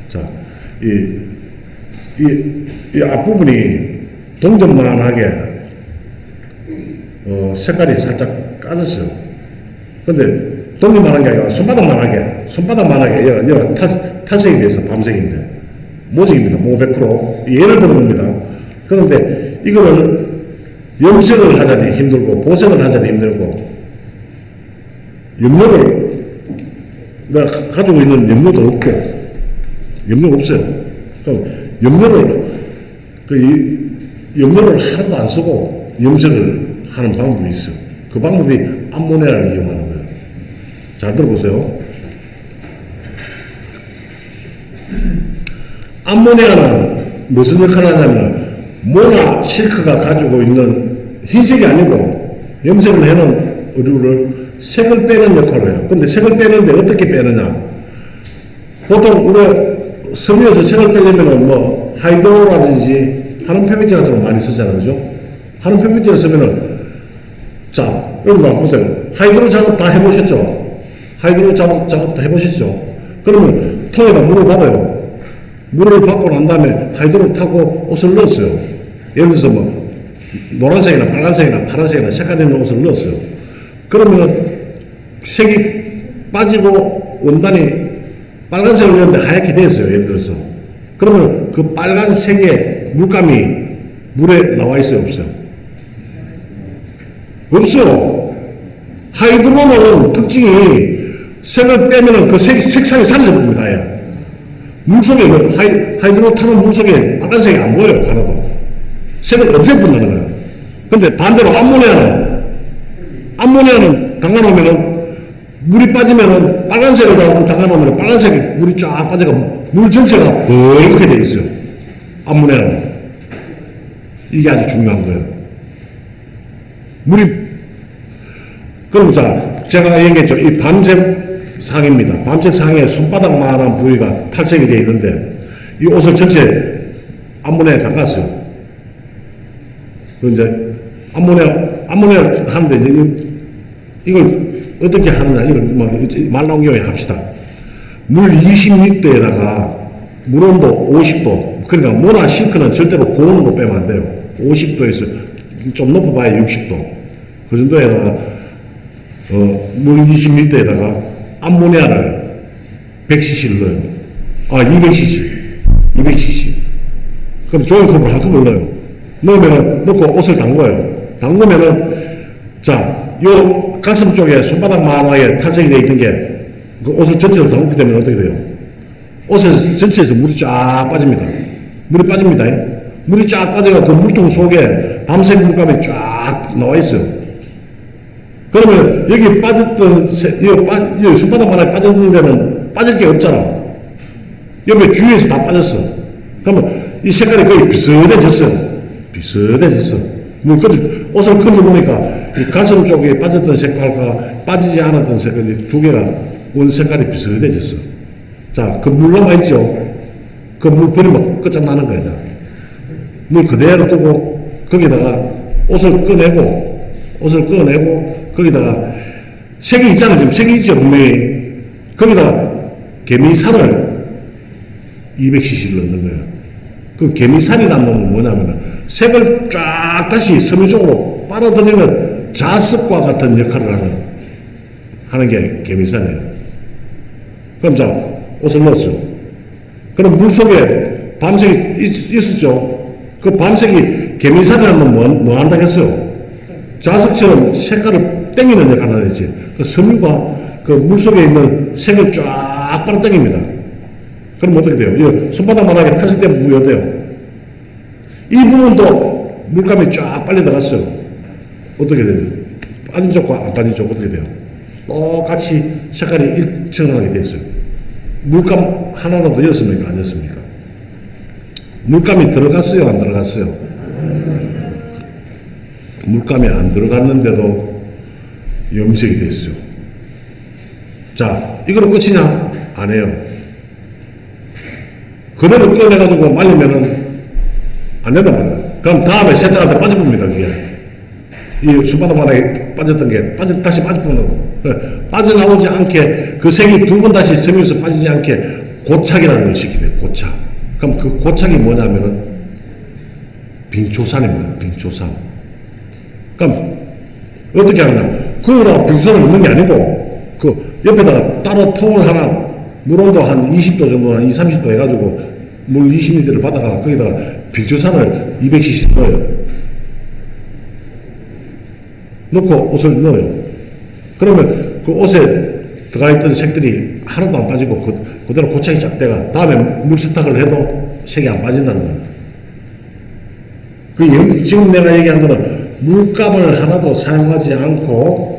자, 이 앞부분이 동전만하게 색깔이 살짝 까졌어요. 근데 동전만한 게 아니라 손바닥만하게 여기 탈색이 돼서 밤색인데 모직입니다. 500% 예를 들어 봅니다. 그런데 이거를 염색을 하자니 힘들고 보색을 하자니 힘들고 염료를 내가 가지고 있는 염료도 없고 염료가 없어요. 염료를 하나도 안 쓰고 염색을 하는 방법이 있어요. 그 방법이 암모니아를 이용하는 거예요. 잘 들어보세요. 암모니아는 무슨 역할을 하냐면 모나 실크가 가지고 있는 흰색이 아니고 염색을 해놓은 의류를 색을 빼는 역할을 해요. 근데 색을 빼는데 어떻게 빼느냐? 보통 우리 섬유에서 색을 빼려면 뭐 하이드로라든지 한원 표면제 같은 거 많이 쓰잖아요. 그죠? 한원 표면제를 쓰면은 자, 여러분 한번 보세요. 하이드로 작업 다 해보셨죠? 하이드로 작업 다 해보셨죠? 그러면 통에다 물을 받아요. 물을 받고 난 다음에 하이드로 타고 옷을 넣었어요. 예를 들어서 뭐 노란색이나 빨간색이나 파란색이나 색깔 있는 옷을 넣었어요. 그러면 색이 빠지고 원단이 빨간색을 넣었는데 하얗게 됐어요. 예를 들어서. 그러면 그 빨간색의 물감이 물에 나와 있어요? 없어요? 없어요. 하이드로는 특징이 색을 빼면은 그 색상이 사라져 버립니다. 예. 물속에, 하이드로 타는 물속에 빨간색이 안 보여요. 하나도. 색을 없애버린다는 거예요. 근데 반대로 암모니아는 담가놓으면은 물이 빠지면은 빨간색을 담가놓으면 빨간색에 물이 쫙 빠져가 물 전체가 이렇게 돼 있어요. 암모니아는. 이게 아주 중요한 거예요. 그럼 자, 제가 얘기했죠. 이 밤색 상입니다. 밤색 상에 손바닥만한 부위가 탈색이 되어 있는데 이 옷을 전체 암모니아에 담갔어요. 그 이제 암모니아를 하는데 이걸 어떻게 하느냐, 이걸 말 나온 김에 합시다. 물 20리터에다가 물 온도 50도, 그러니까 모나 싱크는 절대로 고온으로 빼면 안 돼요. 50도에서 좀 높아봐야 60도. 그 정도에다가 물 20리터에다가 암모니아를 100cc를 넣어요. 200cc. 그럼 종이컵을 한 컵을 넣어요. 넣고 옷을 담궈요. 담그면은, 자, 요 가슴 쪽에 손바닥만하게 탈색이 되어 있는 게 그 옷을 전체로 담그기 때문에 어떻게 돼요? 옷에 전체에서 물이 쫙 빠집니다. 물이 쫙 빠져가 그 물통 속에 밤색 물감이 쫙 나와 있어요. 그러면 여기 빠졌던 여기 손바닥만하게 빠졌는 데는 빠질 게 없잖아. 옆에 주위에서 다 빠졌어. 그러면 이 색깔이 거의 비슷해졌어요. 옷을 건져보니까 이 가슴 쪽에 빠졌던 색깔과 빠지지 않았던 색깔이 두 개가 원 색깔이 비슷해졌어. 자, 그 물 남아있죠? 그 물 버리면 끝장나는 거야. 물 그대로 두고 거기다가 옷을 꺼내고 거기다가 색이 있잖아요. 지금 색이 있죠, 분명히. 거기다가 개미살을 200cc를 넣는 거예요. 그 개미살이라는 놈은 뭐냐면은 색을 쫙 다시 섬유 쪽으로 빨아들이는 자습과 같은 역할을 하는 게 개미살이에요. 그럼 자, 옷을 넣었어요. 그럼 물 속에 밤색이 있었죠. 그 밤색이 개미살이라는 놈은 뭐 한다 했어요? 자석처럼 색깔을 땡기는 역할을 하지. 그 섬유가 그 물 속에 있는 색을 쫙 빨아당깁니다. 그럼 어떻게 돼요? 이 손바닥만하게 탈색된 부분이 어때요? 이 부분도 물감이 쫙 빨려 나갔어요. 어떻게 돼요? 빠진 쪽과 안 빠진 쪽 어떻게 돼요? 똑같이 색깔이 일정하게 됐어요. 물감 하나라도 였습니까? 안 였습니까? 물감이 들어갔어요? 안 들어갔어요? 물감이 안 들어갔는데도 염색이 됐어요. 자, 이거로 끝이냐? 아니에요. 그대로 꺼내가지고 말리면은 안 된단 말이에요. 그럼 다음에 세탁할 때 빠져봅니다, 그게. 이 손바닥만하게 빠졌던 게 다시 빠져보는 거. 빠져나오지 않게 그 색이 두 번 다시 섬유에서 빠지지 않게 고착이라는 걸 시키게 돼요. 고착. 그럼 그 고착이 뭐냐면은 빙초산입니다. 빙초산. 그럼 어떻게 하느냐? 그거로 빙초산을 넣는 게 아니고 그 옆에다가 따로 통을 하나 물 온도 한 20도 정도, 한 20, 30도 해가지고 물 20ml를 받아가 거기다가 빙초산을 200cc 넣어요. 넣고 옷을 넣어요. 그러면 그 옷에 들어가 있던 색들이 하나도 안 빠지고 그대로 고착이 쫙 돼가 다음에 물 세탁을 해도 색이 안 빠진다는 거예요. 지금 내가 얘기한 거는 물감을 하나도 사용하지 않고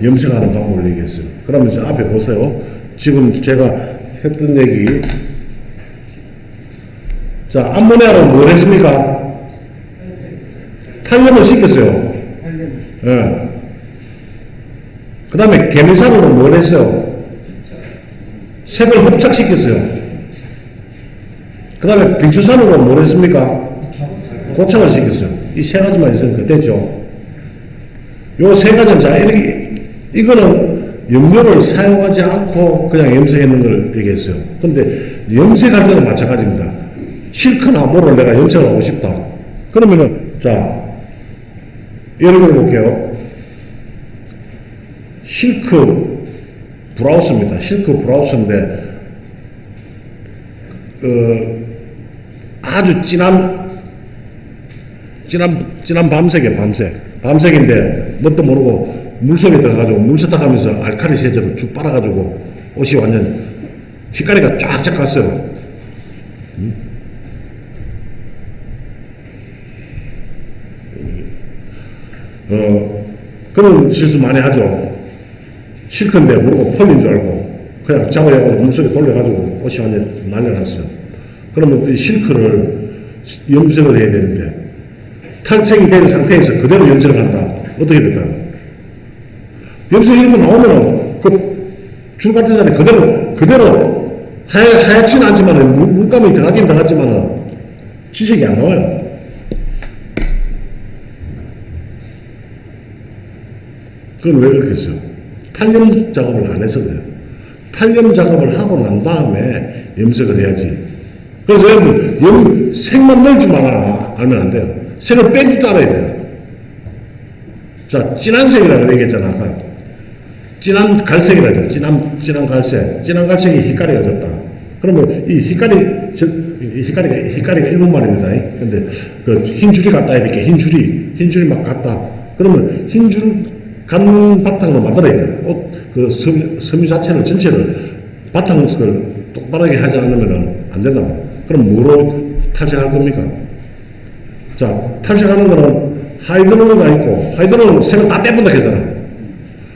염색하는 방법을 얘기했어요. 그러면 이제 앞에 보세요. 지금 제가 했던 얘기. 자, 암모니아로 뭘 했습니까? 탄염을 시켰어요. 예. 그 다음에 개미산으로 뭘 했어요? 색을 흡착시켰어요. 그 다음에 빙추산으로 뭘 했습니까? 고착을 시켰어요. 이 세 가지만 있으니까 됐죠. 요 세 가지는 자, 이거는 염료를 사용하지 않고 그냥 염색했는 걸 얘기했어요. 근데 염색할 때는 마찬가지입니다. 실크나 뭐를 내가 염색을 하고 싶다. 그러면은, 자, 예를 들어 볼게요. 실크 브라우스입니다. 실크 브라우스인데, 아주 진한 밤색이에요, 밤색. 밤색인데, 뭣도 모르고 물속에 들어가가지고 물 세탁하면서 알칼리 세제로 쭉 빨아가지고 옷이 완전 휘가리가 쫙쫙 갔어요. 그런 실수 많이 하죠. 실크인데 모르고 펄린 줄 알고 그냥 잡아가지고 물속에 돌려가지고 옷이 완전 날려놨어요. 그러면 이 실크를 염색을 해야 되는데 탈색이 된 상태에서 그대로 염색을 한다. 어떻게 될까요? 염색 이런 거 나오면은 그 줄 같은 자리 그대로 하얗지는 않지만은 물감이 들어가긴 들어갔지만은 지색이 안 나와요. 그건 왜 그렇겠어요? 탈염 작업을 안 해서 그래요. 탈염 작업을 하고 난 다음에 염색을 해야지. 그래서 여러분, 색만 넣을 줄만 알면 안 돼요. 색을 뺀 줄도 알아야 돼요. 자, 진한 색이라고 얘기했잖아, 아까. 진한 갈색이라 해야 돼. 진한 갈색. 진한 갈색이 흰가리가 졌다. 그러면 이 흰가리가 일본 말입니다. 근데 그 흰 줄이 같다, 이렇게 흰 줄이 막 같다. 그러면 흰 줄 간 바탕으로 만들어야 돼요. 그 섬유 자체를 전체를 바탕을 똑바르게 하지 않으면 안 된다. 그럼 뭐로 탈색할 겁니까? 자, 탈색하는 거는 하이드로가 있고, 하이드로는 색을 다 빼본다 했잖아요.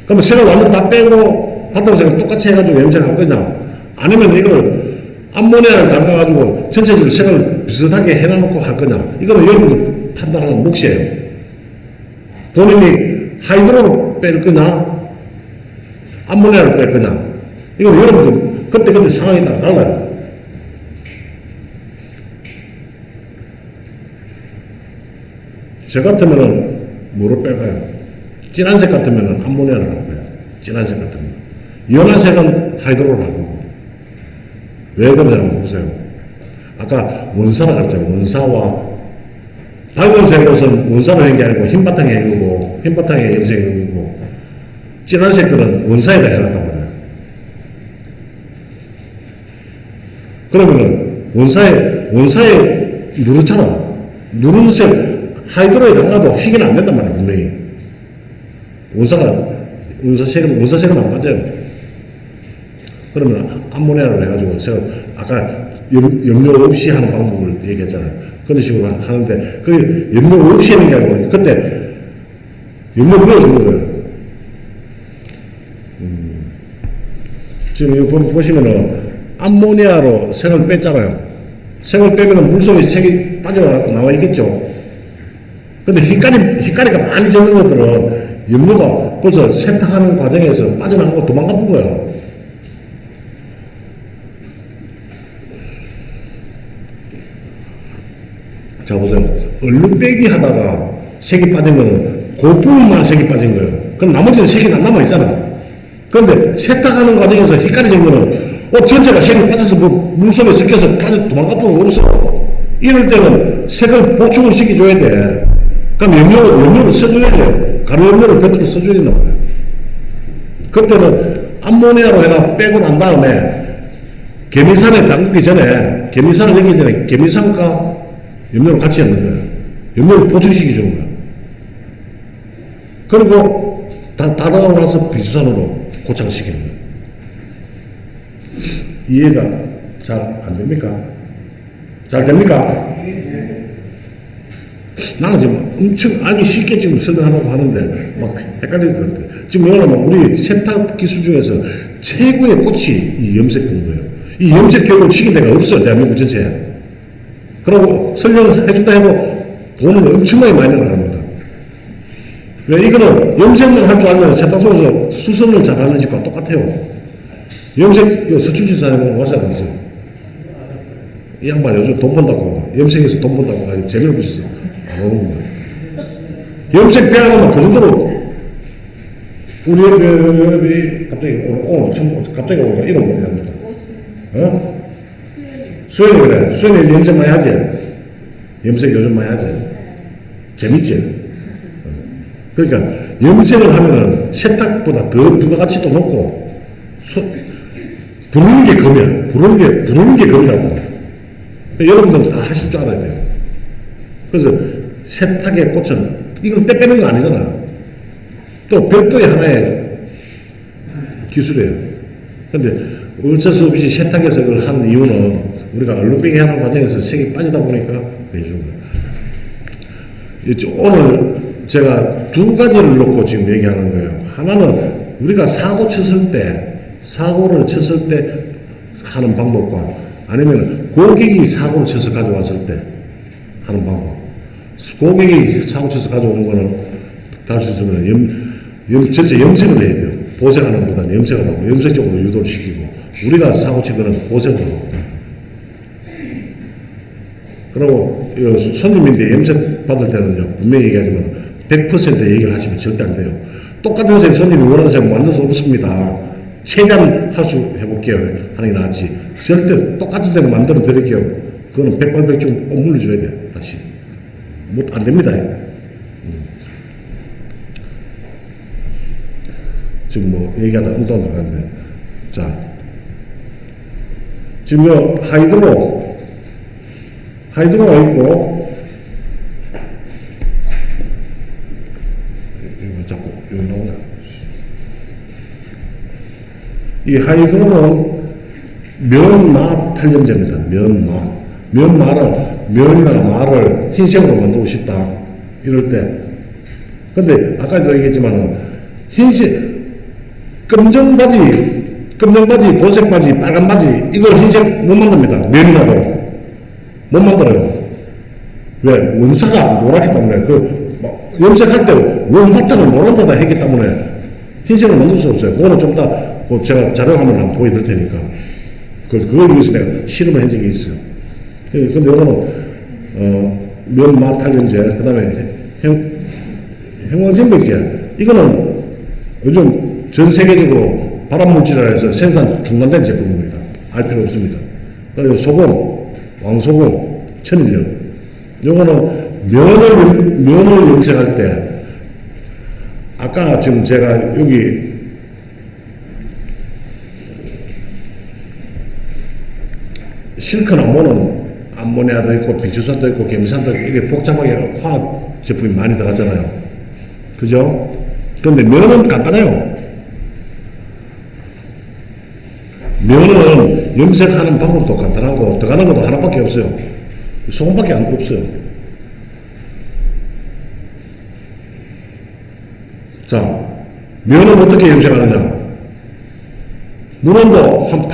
그러면 색을 완전 다 빼고 바탕색을 똑같이 해가지고 염색할 거냐? 아니면 이걸 암모니아를 담가가지고 전체적으로 색을 비슷하게 해놔놓고 할 거냐? 이거는 여러분들 판단하는 몫이에요. 본인이 하이드로를 뺄 거냐, 암모니아를 뺄 거냐, 이건 여러분들 그때 상황에 따라 달라요. 저 같으면은 뭐로 뺄까요? 진한색 같으면은 암모니아를 할 거예요. 진한색 같으면. 연한 색은 하이드로를 할 거고. 왜 그러냐면 보세요. 아까 원사라 그랬잖아요. 원사와 밝은 색 옷은 원사로 한 게 아니고 흰 바탕에 한 거고, 흰 바탕에 염색해 한 거고, 진한 색들은 원사에다 해놨단 말이에요. 그러면은 원사에 누렇잖아. 누른색 하이드로에 담가도 휘기는 안 된단 말이에요, 분명히. 원사색은 안 빠져요. 그러면 암모니아를 해가지고 색을 아까 염료 없이 하는 방법을 얘기했잖아요. 그런 식으로 하는데, 그 염료 없이 하는 게 아니고, 그때 염료 뿌려주는 거예요. 지금 이거 보시면은, 암모니아로 색을 뺐잖아요. 색을 빼면은 물속에 색이 빠져나와 있겠죠. 근데 흰가리가 많이 젖는 것들은 염료가 벌써 세탁하는 과정에서 빠져나가고 도망가 본 거예요. 자, 보세요. 얼룩 빼기 하다가 색이 빠진 거는 그 부분만 색이 빠진 거예요. 그럼 나머지는 색이 다 남아있잖아. 그런데 세탁하는 과정에서 헷갈려진 거는 옷 전체가 색이 빠져서 물속에 섞여서 빠져 도망가고 그랬어. 이럴 때는 색을 보충을 시켜줘야 돼. 그럼 염료를 써줘야 돼요. 가루 염료를 별도로 써줘야 된단 말이에요. 그때는 암모니아로 해라 빼고 난 다음에 개미산에 담그기 전에, 개미산을 넣기 전에 개미산과 염료를 같이 넣는 거예요. 염료를 보충시켜주는 거예요. 그리고 다 나가고 나서 비수산으로 고착시키는 거예요. 이해가 잘 안 됩니까? 잘 됩니까? 나는 지금 엄청 알기 쉽게 지금 설명하려고 하는데 막 헷갈리는 것 같아요. 지금 여러분 우리 세탁 기술 중에서 최고의 꽃이 이 염색 공부예요. 이 염색 교육을 시킨 데가 없어요. 대한민국 전체에. 그리고 설명해준다 해도 돈은 엄청나게 많이 나갑니다. 왜 이거는 염색만 할 줄 알면 세탁소에서 수선을 잘하는 집과 똑같아요. 염색, 서출시사에 와서 안 했어요. 이 양반 요즘 돈 번다고, 염색에서 돈 번다고 아주 재미를 붙였어. 안 오는 거야. 염색 배워가면 그 정도로, 우리 여기 갑자기 오는 거, 이름 뭐냐. 어? 수연이 그래. 수연이 염색 많이 하지? 염색 요즘 많이 하지? 재밌지? 그러니까 염색을 하면은 세탁보다 더 부가가치도 높고, 부르는 게 금이야. 부르는 게 금이라고. 여러분들은 다 하실 줄 알아야 돼요. 그래서 세탁의 꽃은, 이건 때 빼는 거 아니잖아. 또 별도의 하나의 기술이에요. 근데 어쩔 수 없이 세탁에서 그걸 한 이유는 우리가 얼룩배기 하는 과정에서 색이 빠지다 보니까 해준 거예요. 오늘 제가 두 가지를 놓고 지금 얘기하는 거예요. 하나는 우리가 사고를 쳤을 때 하는 방법과 아니면 고객이 사고를 쳐서 가져왔을 때 하는 방법. 고객이 사고 쳐서 가져오는 거는 다 할 수 있으면 전체 염색을 해야 돼요. 보색하는 것보다는 염색을 하고 염색 쪽으로 유도를 시키고, 우리가 사고 친 거는 보색을 하고. 그리고 손님인데 염색 받을 때는요, 분명히 얘기하지만 100% 얘기를 하시면 절대 안 돼요. 똑같은 색 손님이 원하는 색 만들 수 없습니다. 최대한 할 수 해볼게요 하는 게 낫지. 절대 똑같은 색을 만들어 드릴게요. 그거는 백발백중 물려줘야 돼. 다시 안 됩니다. 지금 뭐 얘기하다 음성 들어갔네. 자, 지금 요 하이드로가 있고, 이거 자꾸 여기 나오냐. 이 하이드로는 면마 탈염제입니다. 면이나 마를 흰색으로 만들고 싶다. 이럴 때. 근데 아까도 얘기했지만은 흰색, 검정 바지, 도색 바지, 빨간 바지, 이거 흰색 못 만듭니다. 면이라도. 못 만들어요. 왜? 원사가 노랗기 때문에, 염색할 때 원바탕을 노란데다 했기 때문에 흰색을 만들 수 없어요. 그거는 좀 더, 제가 자료화면 한번 보여드릴 테니까. 그걸 위해서 내가 실험을 한 적이 있어요. 근데 이거는, 면마 탈염제, 그 다음에 형광증백제. 이거는 요즘 전 세계적으로 발암물질이라 해서 생산 중단된 제품입니다. 알 필요 없습니다. 그리고 소금, 왕소금, 천일염. 요거는 면을 염색할 때, 아까 지금 제가 여기 실크나 모는 암모니아도 있고, 빙초산도 있고, 개미산도 있고, 이게 복잡하게 화학 제품이 많이 들어가잖아요. 그죠? 그런데 면은 간단해요. 면은 염색하는 방법도 간단하고 들어가는 것도 하나밖에 없어요. 소금밖에 없어요. 자, 면은 어떻게 염색하느냐? 물온도 한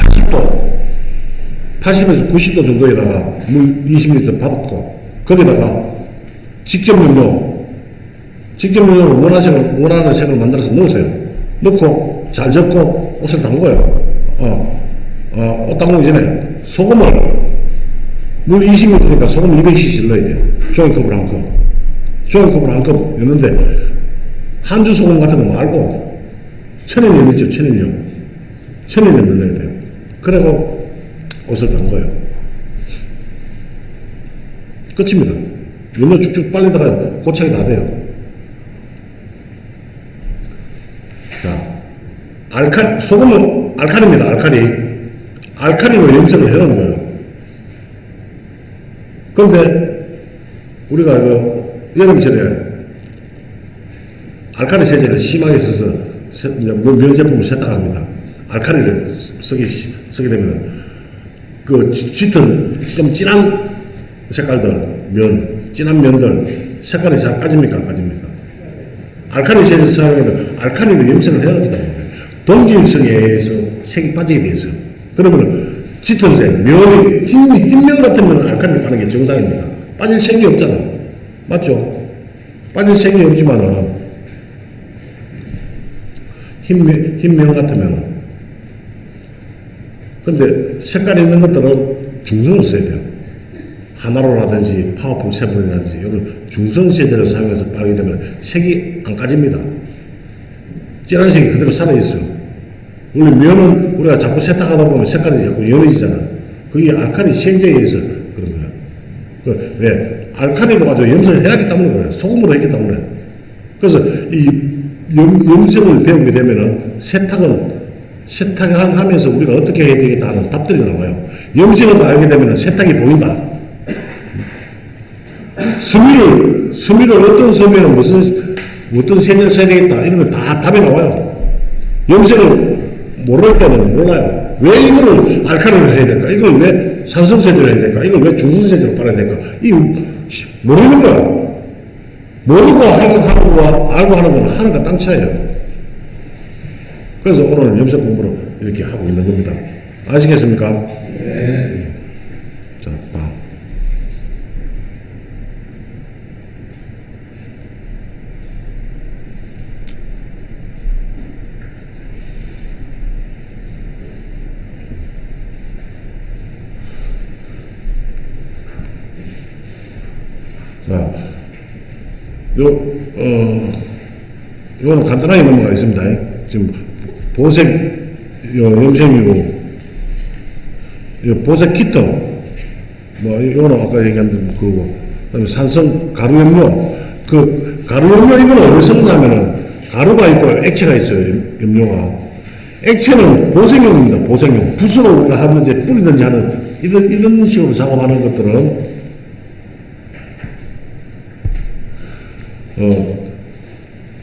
80에서 90도 정도에다가 물 20리터 받고, 거기다가 직접 염료를 원하는 색을 만들어서 넣으세요. 넣고 잘 적고 옷을 담궈요. 옷 담그기 전에 소금을 물 20m니까 소금 200cc 넣어야 돼요. 종이컵으로 한 컵. 종이컵으로 한 컵 넣는데, 한주 소금 같은 거 말고, 천연염 있죠, 천연염. 천연염을 넣어야 돼요. 그리고 옷을 담궈요. 끝입니다. 연료 쭉쭉 빨리다가 고착이 다 돼요. 자, 소금은 알칼리입니다, 알칼리. 알칼리로 염색을 해놓은 거예요. 그런데, 우리가 여름철에 알칼리 세제를 심하게 써서 면 제품을 세탁합니다. 알칼리를 쓰게 되면 그 짙은 좀 진한 색깔들 진한 면들 색깔이 잘 까집니까 안 까집니까? 알칼리 세제를 사용하면 알칼리로 염색을 해야 합니다. 동질성에 의해서 색이 빠지게 돼 있어요. 그러면 짙은 색 면이 흰면 같은 면은 알칼리를 파는 게 정상입니다. 빠질 색이 없잖아. 맞죠? 빠질 색이 없지만은 흰면 같으면은. 근데 색깔이 있는 것들은 중성을 써야 돼요. 하나로라든지 파워풀 세븐이라든지 이런 중성 세제를 사용해서 바르게 되면 색이 안 까집니다. 진한 색이 그대로 살아있어요. 원래 면은 우리가 자꾸 세탁하다 보면 색깔이 자꾸 연해지잖아. 그게 알칼리 세제에 의해서 그런 거야. 왜? 알칼리로 가지고 염색을 해야 하기 때문에 그래요. 소금으로 했기 때문에. 그래서 이 염색을 배우게 되면은 세탁을 하면서 우리가 어떻게 해야 되겠다 하는 답들이 나와요. 염색을 알게 되면은 세탁이 보인다. 섬유를 어떤 섬유는 어떤 세제를 써야 되겠다. 이런 건 다 답이 나와요. 염색을 모를 때는 몰라요. 왜 이거를 알칼리로 해야 될까? 이걸 왜 산성세제로 해야 될까? 이걸 왜 중성세제로 빨아야 될까? 이거 모르는 거야. 모르고 알고 하는 건 하늘과 땅 차이예요. 그래서 오늘 염색 공부를 이렇게 하고 있는 겁니다. 아시겠습니까? 네. 자, 봐. 자, 요거는 간단하게 넘어가겠습니다. 지금 보색, 염색유, 보색 키트, 요거는 아까 얘기한 그거고, 그 다음에 산성 가루염료, 가루염료 이거는 어디서 쓰냐면은, 가루가 있고 액체가 있어요, 염료가. 액체는 보색용입니다, 보색용. 붓으로 우리가 하든지 뿌리든지 하는, 이런 식으로 작업하는 것들은,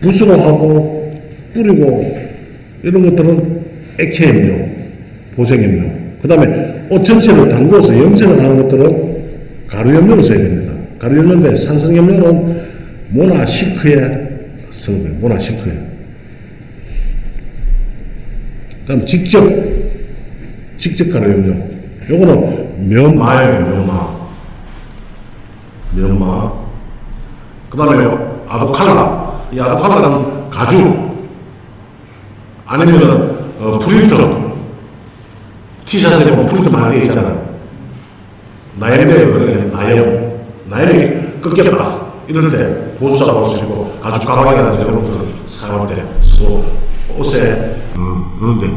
붓으로 하고, 뿌리고, 이런 것들은 액체 염료, 보색 염료. 그 다음에 옷 전체를 담궈서 염색을 하는 것들은 가루 염료를 써야 됩니다. 가루 염료인데 산성 염료는 모나실크에 써야 돼요. 모나실크에. 그 다음 직접 가루 염료. 요거는 면마예요, 면마. 그 다음에 아보칼라. 이 아보칼라는 가죽. 아니면 프린터. 티셔츠에 보면 프린터 많이 되어 있잖아요. 나염이 꺾였다. 이럴 때 보수작업을 할 수 있고, 가죽 가방이라든지 이런 것들을 사용할 때, 옷에, 그런데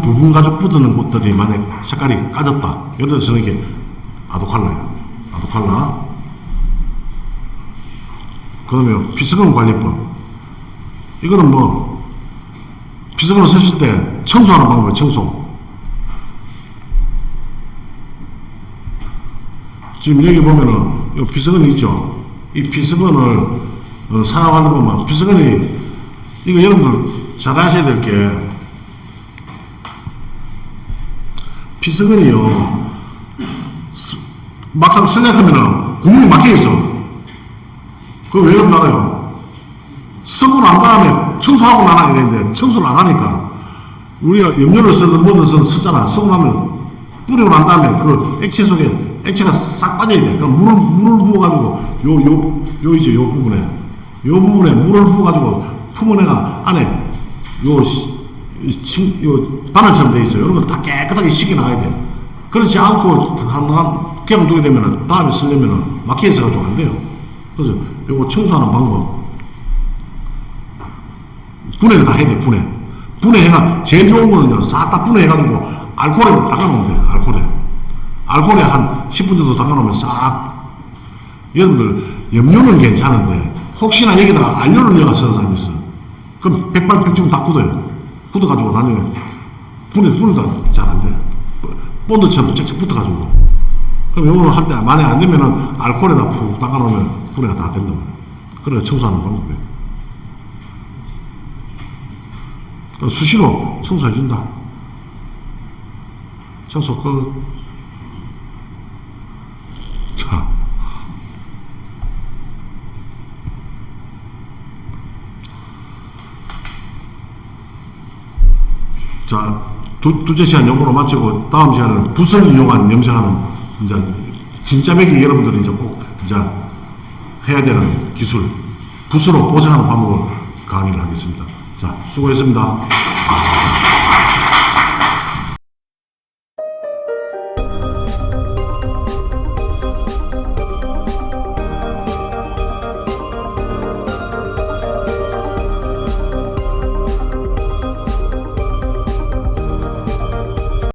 부분 가죽 묻는 옷들이 만약 색깔이 까졌다. 이럴 때 쓰는 게 아도칼라예요. 아도칼라. 그 다음에 피스건 관리법. 이거는 피스건을 쓰실 때 청소하는 방법이에요, 청소. 지금 여기 보면은, 이 피스건이 있죠? 이 피스건을 사용하다 보면, 피스건이, 이거 여러분들 잘 아셔야 될 게, 피스건이요, 막상 쓰려하면은 구멍이 막혀 있어. 그거 왜 그런지 알아요? 쓰고 난 다음에 청소하고 나가야 되는데 청소를 안 하니까 우리가 염료를 쓰든 뭐든 쓰잖아. 쓰고 나면 뿌리고 난 다음에 그 액체 속에 액체가 싹 빠져야 돼. 그럼 물을 부어가지고 요 부분에 물을 부어가지고 품어내가 안에 요 바늘처럼 돼 있어요. 이런 걸 다 깨끗하게 씻겨 나가야 돼. 그렇지 않고 한 그냥 두게 되면은 다음에 쓰려면은 막혀 있어가지고 안 돼요. 그래서 요거 청소하는 방법. 분해를 다 해야 돼, 분해. 분해해가 제일 좋은 거는요, 싹 다 분해해가지고 알코올에 담가놓으면 돼, 알코올에. 알코올에 한 10분 정도 담가놓으면 싹. 여러분들, 염료는 괜찮은데, 혹시나 여기다가 안료를 넣어서 쓰는 사람이 있어. 그럼 백발백중 다 굳어요. 굳어가지고 나중에 분해도 잘 안 돼. 본드처럼 쩍쩍 붙어가지고. 그럼 요거는 할 때 만약에 안 되면은 알코올에다 푹 담가놓으면 분해가 다 된다. 그래 청소하는 방법이에요. 수시로 청소해준다. 청소 끝. 자. 자, 두째 시간 요거로 마치고, 다음 시간에는 붓을 이용한 염색하는, 이제, 진짜 백이 여러분들이 이제 꼭, 이제, 해야 되는 기술, 붓으로 보정하는 방법을 강의를 하겠습니다. 자, 수고했습니다.